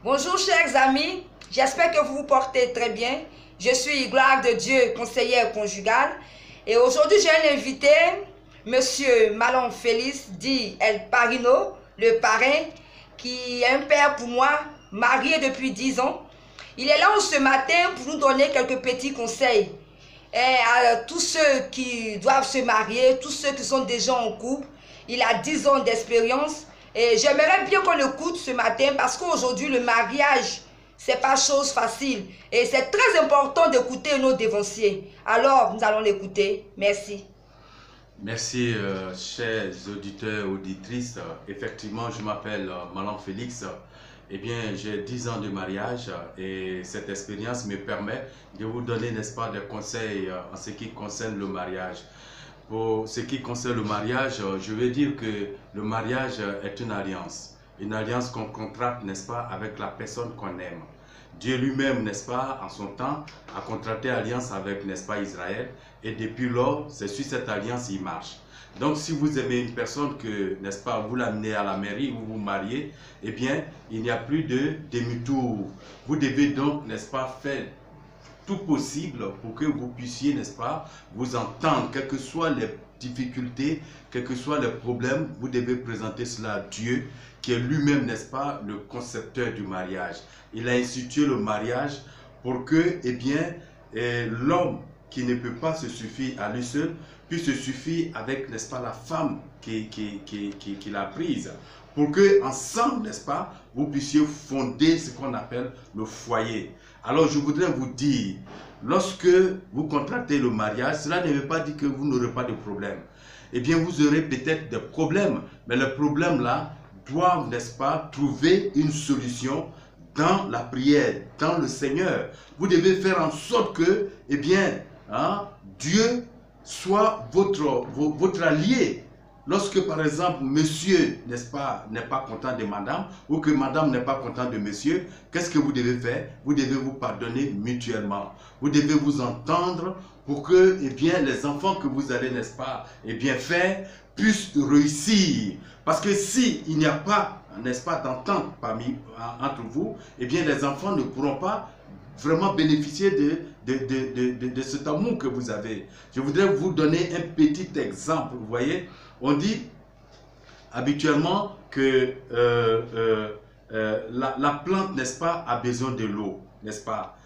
Bonjour chers amis, j'espère que vous vous portez très bien. Je suis Gloire de Dieu, conseillère conjugale. Et aujourd'hui j'ai un invité, Monsieur Malon Félix, dit El Parino, le parrain, qui est un père pour moi, marié depuis 10 ans. Il est là ce matin pour nous donner quelques petits conseils. Et à tous ceux qui doivent se marier, tous ceux qui sont déjà en couple, il a 10 ans d'expérience. Et j'aimerais bien qu'on l'écoute ce matin parce qu'aujourd'hui, le mariage, c'est pas chose facile. Et c'est très important d'écouter nos dévanciers. Alors, nous allons l'écouter. Merci. Merci, chers auditeurs, auditrices. Effectivement, je m'appelle Malon Félix. Eh bien, j'ai 10 ans de mariage et cette expérience me permet de vous donner, n'est-ce pas, des conseils en ce qui concerne le mariage. Pour ce qui concerne le mariage, je veux dire que le mariage est une alliance qu'on contracte, n'est-ce pas, avec la personne qu'on aime. Dieu lui-même, n'est-ce pas, en son temps, a contracté alliance avec, n'est-ce pas, Israël, et depuis lors, c'est sur cette alliance qu'il marche. Donc, si vous aimez une personne que, n'est-ce pas, vous l'amenez à la mairie, vous vous mariez, eh bien, il n'y a plus de demi-tour. Vous devez donc, n'est-ce pas, faire tout possible pour que vous puissiez, n'est-ce pas, vous entendre, quelles que soient les difficultés, quels que soient les problèmes, vous devez présenter cela à Dieu, qui est lui-même, n'est-ce pas, le concepteur du mariage. Il a institué le mariage pour que, eh bien, l'homme qui ne peut pas se suffire à lui seul, puisse se suffire avec, n'est-ce pas, la femme qu'il a prise, pour que ensemble, n'est-ce pas, vous puissiez fonder ce qu'on appelle le foyer. Alors je voudrais vous dire, lorsque vous contractez le mariage, cela ne veut pas dire que vous n'aurez pas de problème. Eh bien, vous aurez peut-être des problèmes, mais les problèmes là doivent, n'est-ce pas, trouver une solution dans la prière, dans le Seigneur. Vous devez faire en sorte que, eh bien, Dieu soit votre allié. Lorsque, par exemple, monsieur, n'est-ce pas, n'est pas content de madame, ou que madame n'est pas contente de monsieur, qu'est-ce que vous devez faire? Vous devez vous pardonner mutuellement. Vous devez vous entendre pour que, eh bien, les enfants que vous allez, n'est-ce pas, eh bien, faire, puissent réussir. Parce que si il n'y a pas, n'est-ce pas, d'entente entre vous, eh bien, les enfants ne pourront pas vraiment bénéficier de cet amour que vous avez. Je voudrais vous donner un petit exemple. Vous voyez, on dit habituellement que la plante, n'est-ce pas, a besoin de l'eau, n'est-ce pas?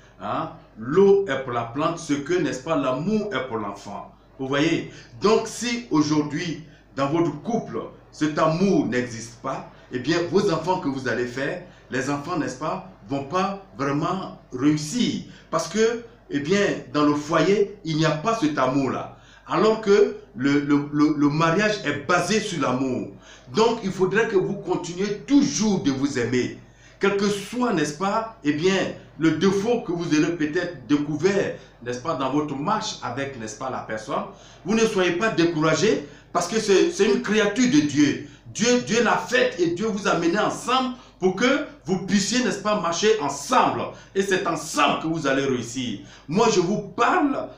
L'eau est pour la plante ce que, n'est-ce pas, l'amour est pour l'enfant. Vous voyez? Donc si aujourd'hui, dans votre couple, cet amour n'existe pas, eh bien, vos enfants que vous allez faire, les enfants, n'est-ce pas, vont pas vraiment réussir. Parce que, eh bien, dans le foyer, il n'y a pas cet amour-là. Alors que le mariage est basé sur l'amour. Donc, il faudrait que vous continuiez toujours de vous aimer. Quel que soit, n'est-ce pas, eh bien, le défaut que vous aurez peut-être découvert, n'est-ce pas, dans votre marche avec, n'est-ce pas, la personne, vous ne soyez pas découragés parce que c'est une créature de Dieu. Dieu l'a faite et Dieu vous a mené ensemble pour que vous puissiez, n'est-ce pas, marcher ensemble. Et c'est ensemble que vous allez réussir. Moi, je vous parle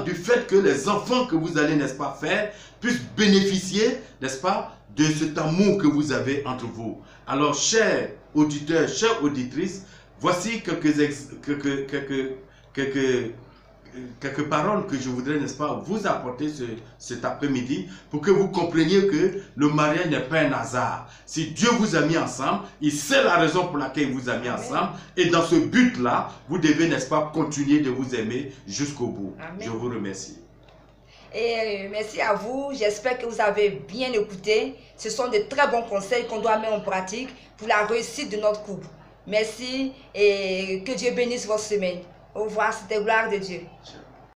du fait que les enfants que vous allez, n'est-ce pas, faire, puissent bénéficier, n'est-ce pas, de cet amour que vous avez entre vous. Alors, chers auditeurs, chères auditrices, voici quelques paroles que je voudrais, n'est-ce pas, vous apporter cet après-midi pour que vous compreniez que le mariage n'est pas un hasard. Si Dieu vous a mis ensemble, il sait la raison pour laquelle il vous a mis ensemble. Et dans ce but-là, vous devez, n'est-ce pas, continuer de vous aimer jusqu'au bout. Amen. Je vous remercie. Et merci à vous. J'espère que vous avez bien écouté. Ce sont de très bons conseils qu'on doit mettre en pratique pour la réussite de notre couple. Merci et que Dieu bénisse votre semaine. Au revoir, c'était Gloire de Dieu.